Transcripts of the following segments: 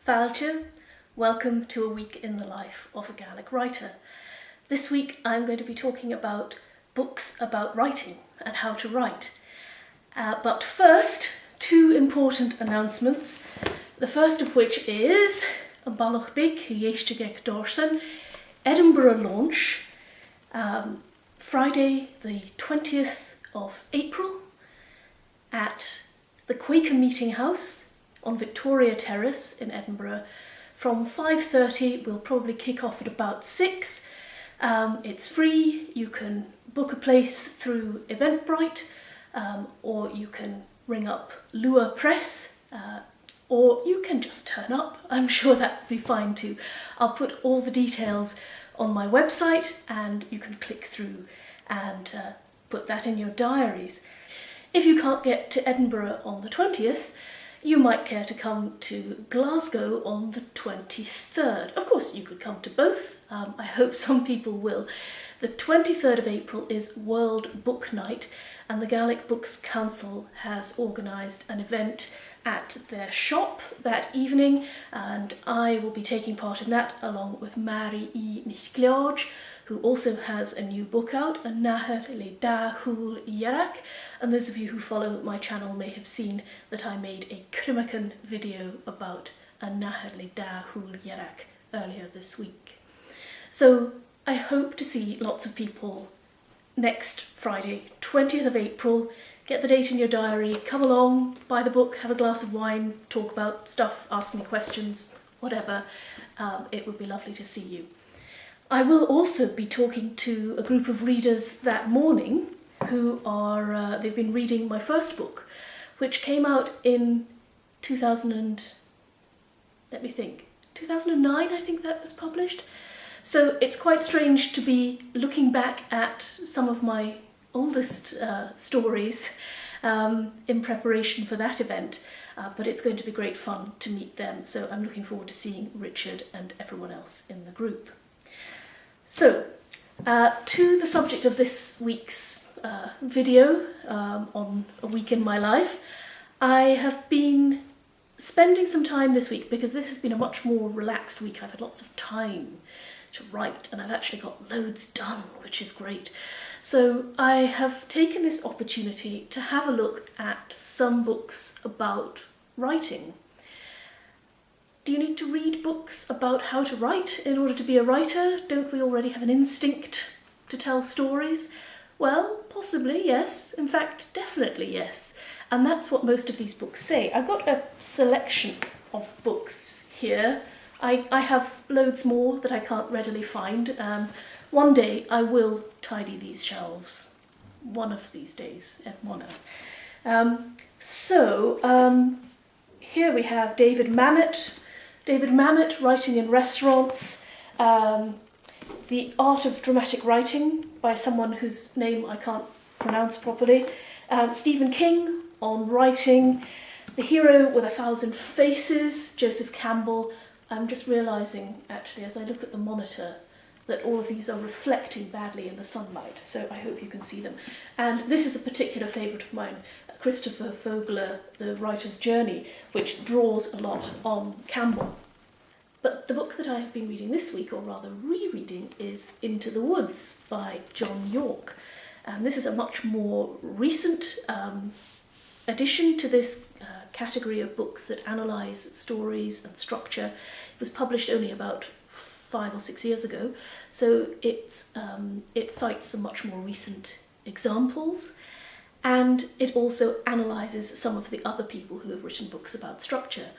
Fáilte, welcome to a week in the life of a Gaelic writer. This week I'm going to be talking about books about writing and how to write. But first, two important announcements. The first of which is an Ballach Big Yeistegek Dorsen, Edinburgh launch, Friday the 20th of April at the Quaker Meeting House on Victoria Terrace in Edinburgh. From 5:30, we'll probably kick off at about 6. It's free. You can book a place through Eventbrite, or you can ring up Lua Press, or you can just turn up. I'm sure that'd be fine too. I'll put all the details on my website and you can click through and put that in your diaries. If you can't get to Edinburgh on the 20th, you might care to come to Glasgow on the 23rd. Of course, you could come to both. I hope some people will. The 23rd of April is World Book Night, and the Gaelic Books Council has organised an event at their shop that evening, and I will be taking part in that along with Mary E. Niscleorge, who also has a new book out, A Nahar le Da Hul Yarak, and those of you who follow my channel may have seen that I made a Crimecan video about A Nahar le Da Hul Yarak earlier this week. So I hope to see lots of people next Friday, 20th of April. Get the date in your diary, come along, buy the book, have a glass of wine, talk about stuff, ask me questions, whatever. It would be lovely to see you. I will also be talking to a group of readers that morning who are, they've been reading my first book, which came out in 2009, I think that was published. So it's quite strange to be looking back at some of my oldest stories in preparation for that event, but it's going to be great fun to meet them, so I'm looking forward to seeing Richard and everyone else in the group. So, to the subject of this week's video on a week in my life, I have been spending some time this week, because this has been a much more relaxed week. I've had lots of time to write and I've actually got loads done, which is great. So I have taken this opportunity to have a look at some books about writing. Do you need to read books about how to write in order to be a writer? Don't we already have an instinct to tell stories? Well, possibly, yes. In fact, definitely yes. And that's what most of these books say. I've got a selection of books here. I have loads more that I can't readily find. One day I will tidy these shelves. One of these days, here we have David Mamet. David Mamet, Writing in Restaurants, The Art of Dramatic Writing by someone whose name I can't pronounce properly. Stephen King on writing. The Hero with 1,000 Faces, Joseph Campbell. I'm just realising, actually, as I look at the monitor, that all of these are reflecting badly in the sunlight, so I hope you can see them. And this is a particular favourite of mine, Christopher Vogler, The Writer's Journey, which draws a lot on Campbell. But the book that I have been reading this week, or rather rereading, is Into the Woods by John Yorke. This is a much more recent addition to this category of books that analyse stories and structure. It was published only about 5 or 6 years ago, so it cites some much more recent examples, and it also analyses some of the other people who have written books about structure.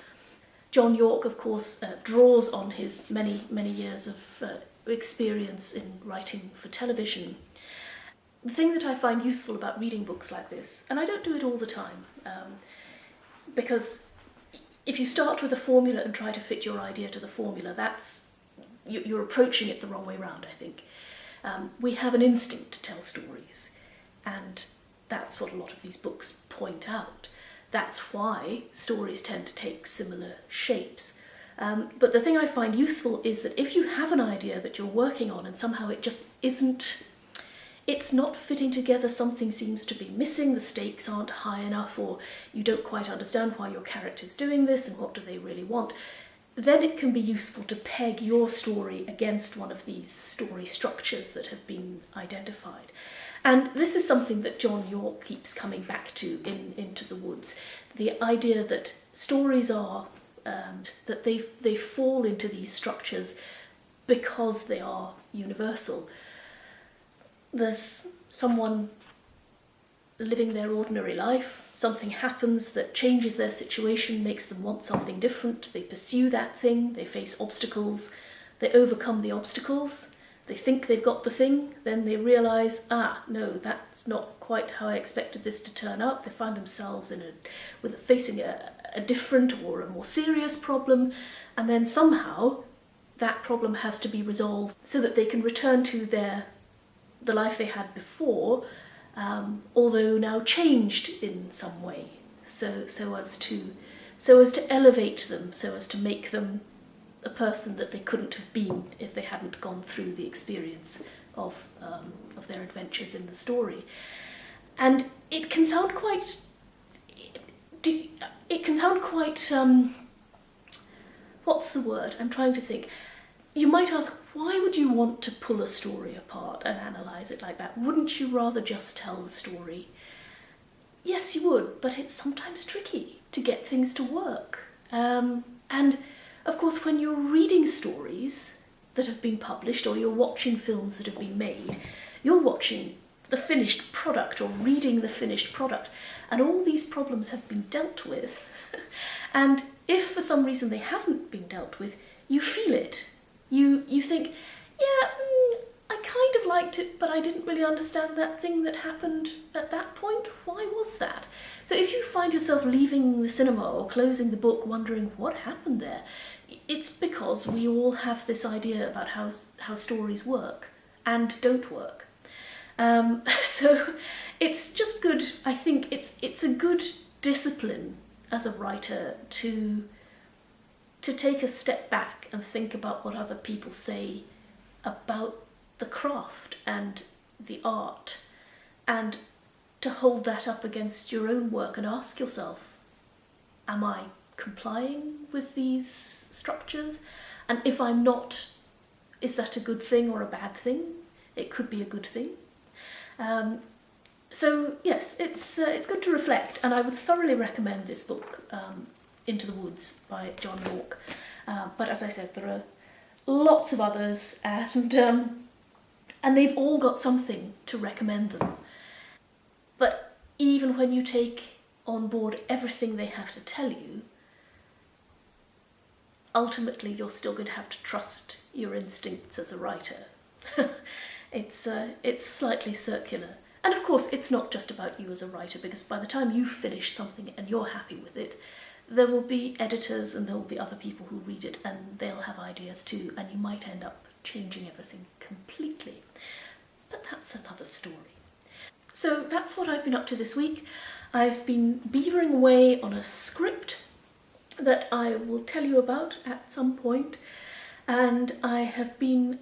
John Yorke, of course, draws on his many years of experience in writing for television. The thing that I find useful about reading books like this, and I don't do it all the time, because if you start with a formula and try to fit your idea to the formula, you're approaching it the wrong way round, I think. We have an instinct to tell stories, and that's what a lot of these books point out. That's why stories tend to take similar shapes. But the thing I find useful is that if you have an idea that you're working on and somehow it just isn't, it's not fitting together, something seems to be missing, the stakes aren't high enough, or you don't quite understand why your character's doing this and what do they really want, then it can be useful to peg your story against one of these story structures that have been identified. And this is something that John Yorke keeps coming back to in Into the Woods. The idea that stories are, that they fall into these structures because they are universal. There's someone living their ordinary life, something happens that changes their situation, makes them want something different, they pursue that thing, they face obstacles, they overcome the obstacles, they think they've got the thing, then they realise, no, that's not quite how I expected this to turn out. They find themselves facing a different or a more serious problem, and then somehow that problem has to be resolved so that they can return to the life they had before, although now changed in some way, so as to elevate them, so as to make them a person that they couldn't have been if they hadn't gone through the experience of their adventures in the story. And it can sound quite. What's the word? I'm trying to think. You might ask, why would you want to pull a story apart and analyse it like that? Wouldn't you rather just tell the story? Yes, you would, but it's sometimes tricky to get things to work. And, of course, when you're reading stories that have been published or you're watching films that have been made, you're watching the finished product or reading the finished product, and all these problems have been dealt with. And if for some reason they haven't been dealt with, you feel it. You think, yeah, I kind of liked it, but I didn't really understand that thing that happened at that point. Why was that? So if you find yourself leaving the cinema or closing the book wondering what happened there, it's because we all have this idea about how stories work and don't work. So it's just good, I think it's a good discipline as a writer to take a step back and think about what other people say about the craft and the art, and to hold that up against your own work and ask yourself, am I complying with these structures? And if I'm not, is that a good thing or a bad thing? It could be a good thing. So yes, it's good to reflect, and I would thoroughly recommend this book, Into the Woods by John Yorke. But as I said, there are lots of others, and they've all got something to recommend them. But even when you take on board everything they have to tell you, ultimately you're still going to have to trust your instincts as a writer. It's slightly circular. And of course, it's not just about you as a writer, because by the time you've finished something and you're happy with it, there will be editors and there will be other people who read it and they'll have ideas too, and you might end up changing everything completely. But that's another story. So that's what I've been up to this week. I've been beavering away on a script that I will tell you about at some point, and I have been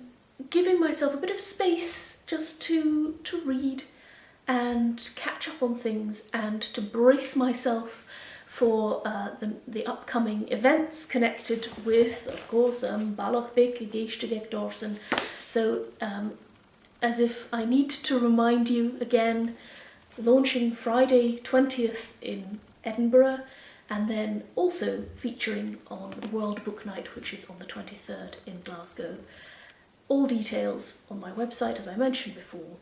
giving myself a bit of space just to read and catch up on things and to brace myself for the upcoming events connected with, of course, Balachbik, Geistigek Dorsen. So, as if I need to remind you again, launching Friday 20th in Edinburgh, and then also featuring on the World Book Night, which is on the 23rd in Glasgow. All details on my website, as I mentioned before.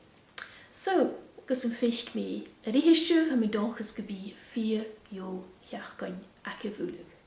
So, gus yn ffeich mi, yr i hysio am i doch ysgybi ffyr yo hiachgoin ac y fwlwg.